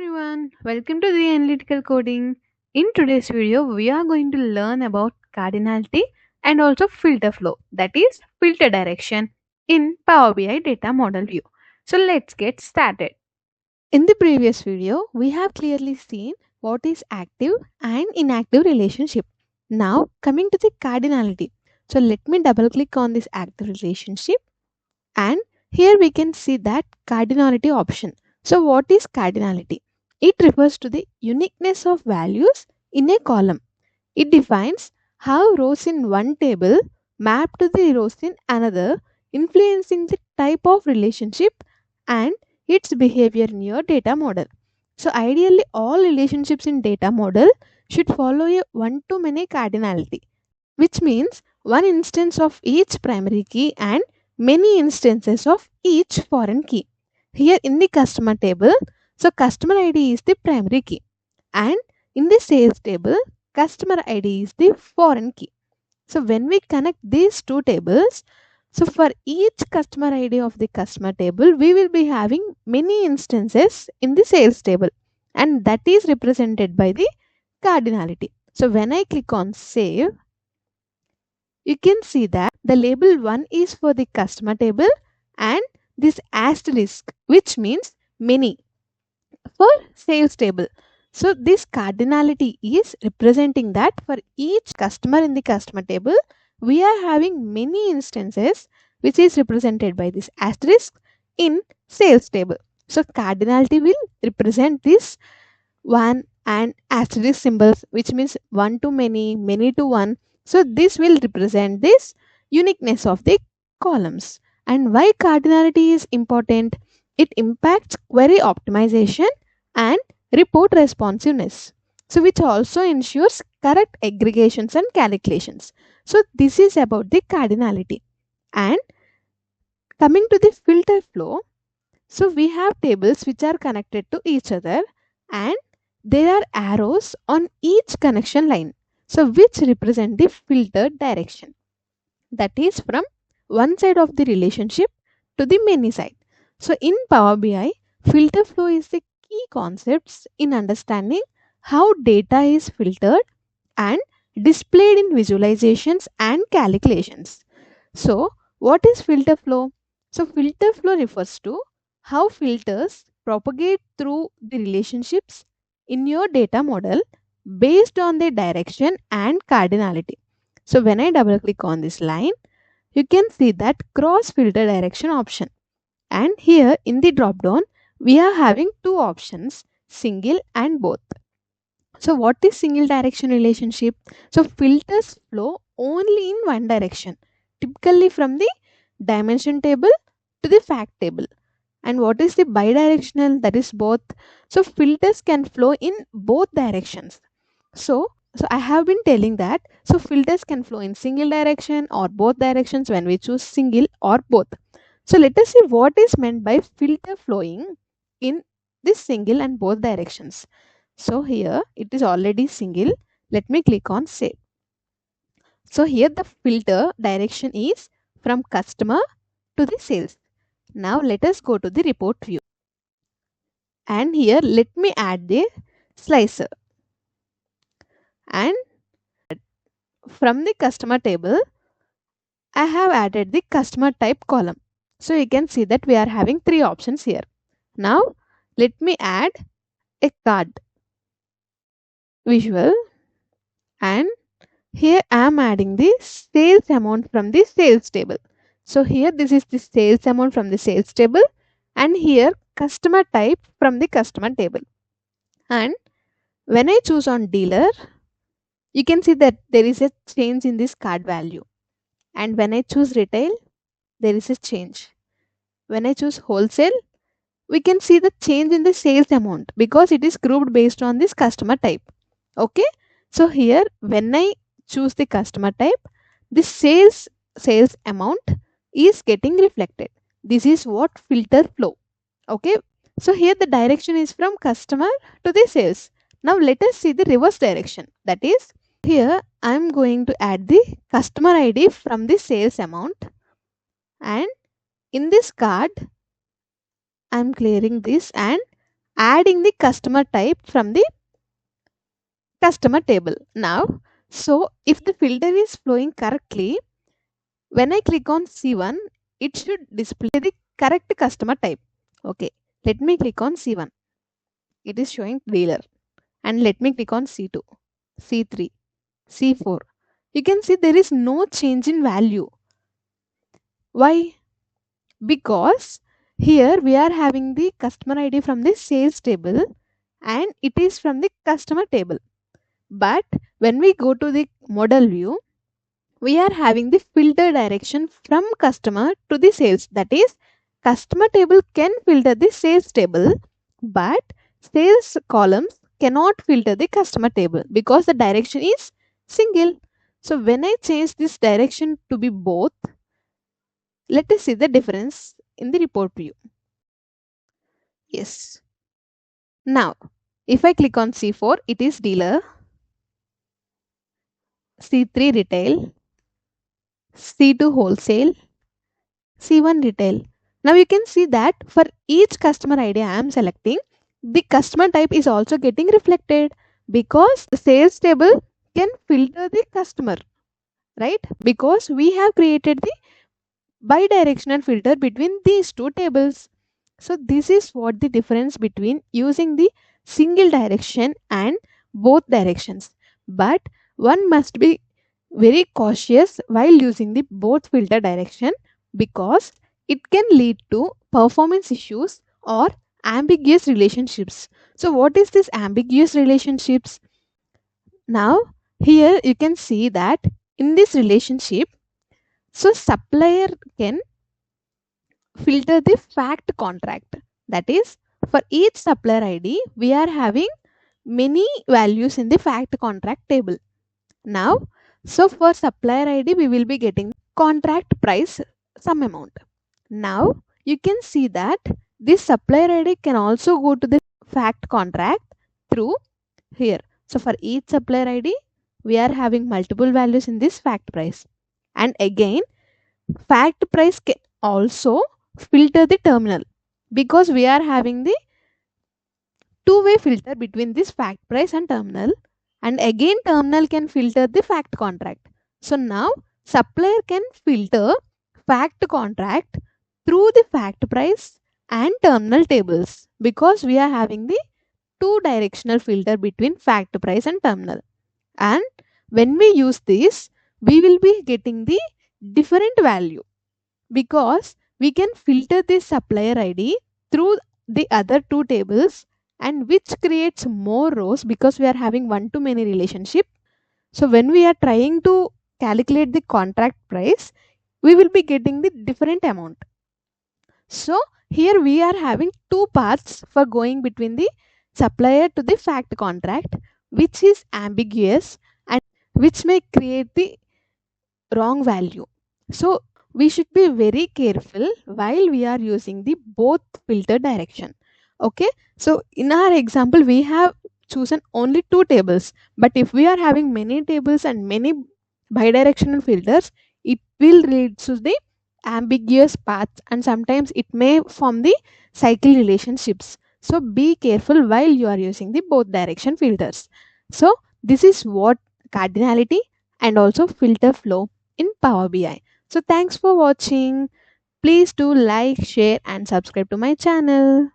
everyone, welcome to the Analytical Coding. In today's video, we are going to learn about cardinality and also filter flow, that is filter direction in Power BI data model view. So let's get started. In the previous video, we have clearly seen what is active and inactive relationship. Now coming to the cardinality. So let me double click on this active relationship, and here we can see that cardinality option. So what is cardinality? It refers to the uniqueness of values in a column. It defines how rows in one table map to the rows in another, influencing the type of relationship and its behavior in your data model. So ideally all relationships in data model should follow a one-to-many cardinality, which means one instance of each primary key and many instances of each foreign key. Here in the customer table, so customer ID is the primary key, and in the sales table, customer ID is the foreign key. So when we connect these two tables, so for each customer ID of the customer table, we will be having many instances in the sales table, and that is represented by the cardinality. So when I click on save, you can see that the label 1 is for the customer table and this asterisk, which means many, for sales table. So this cardinality is representing that for each customer in the customer table, we are having many instances which is represented by this asterisk in sales table. So cardinality will represent this 1 and asterisk symbols, which means 1 to many, many to 1. So this will represent this uniqueness of the columns. And why cardinality is important? It impacts query optimization and report responsiveness. So which also ensures correct aggregations and calculations. So this is about the cardinality. And coming to the filter flow, so we have tables which are connected to each other, and there are arrows on each connection line, so which represent the filter direction, that is from one side of the relationship to the many side. So in Power BI, filter flow is the key concepts in understanding how data is filtered and displayed in visualizations and calculations. So what is filter flow? So filter flow refers to how filters propagate through the relationships in your data model based on their direction and cardinality. So when I double click on this line, you can see that cross filter direction option. And here in the drop down, we are having two options, single and both. So what is single direction relationship? So filters flow only in one direction, typically from the dimension table to the fact table. And what is the bidirectional? That is both. So filters can flow in both directions. So I have been telling that so filters can flow in single direction or both directions when we choose single or both. So let us see what is meant by filter flowing in this single and both directions. So here it is already single. Let me click on save. So here the filter direction is from customer to the sales. Now let us go to the report view. And here let me add the slicer. And from the customer table, I have added the customer type column. So you can see that we are having three options here. Now let me add a card visual, and here I am adding the sales amount from the sales table. So here this is the sales amount from the sales table, and here customer type from the customer table. And when I choose on dealer, you can see that there is a change in this card value. And when I choose retail, there is a change. When I choose wholesale, we can see the change in the sales amount because it is grouped based on this customer type. Okay. So here when I choose the customer type, the sales amount is getting reflected. This is what filter flow. Okay. So here the direction is from customer to the sales. Now let us see the reverse direction. That is, here I am going to add the customer ID from the sales amount, and in this card I am clearing this, and adding the customer type from the customer table. Now, so if the filter is flowing correctly, when I click on C1, it should display the correct customer type. Okay, let me click on C1. It is showing dealer. And let me click on C2, C3, C4. You can see there is no change in value. Why? Because here we are having the customer ID from the sales table and it is from the customer table. But when we go to the model view, we are having the filter direction from customer to the sales. That is, customer table can filter the sales table, but sales columns cannot filter the customer table because the direction is single. So when I change this direction to be both, let us see the difference in the report view. Yes. Now, if I click on C4, it is dealer, C3 retail, C2 wholesale, C1 retail. Now you can see that for each customer ID I am selecting, the customer type is also getting reflected because the sales table can filter the customer, right? Because we have created the bidirectional filter between these two tables. So this is what the difference between using the single direction and both directions. But one must be very cautious while using the both filter direction because it can lead to performance issues or ambiguous relationships. So what is this ambiguous relationships? Now here you can see that in this relationship, so supplier can filter the fact contract. That is, for each supplier ID, we are having many values in the fact contract table. Now, so for supplier ID, we will be getting contract price some amount. Now, you can see that this supplier ID can also go to the fact contract through here. So for each supplier ID, we are having multiple values in this fact price. And again, fact price can also filter the terminal because we are having the two-way filter between this fact price and terminal, and again terminal can filter the fact contract. So now supplier can filter fact contract through the fact price and terminal tables because we are having the two directional filter between fact price and terminal. And when we use this, we will be getting the different value because we can filter this supplier ID through the other two tables, and which creates more rows because we are having one to many relationship. So when we are trying to calculate the contract price, we will be getting the different amount. So here we are having two paths for going between the supplier to the fact contract, which is ambiguous and which may create the wrong value. So we should be very careful while we are using the both filter direction. Okay, so in our example we have chosen only two tables, but if we are having many tables and many bidirectional filters, it will lead to the ambiguous paths and sometimes it may form the cycle relationships. So be careful while you are using the both direction filters. So this is what cardinality and also filter flow in Power BI. So thanks for watching. Please do like, share and subscribe to my channel.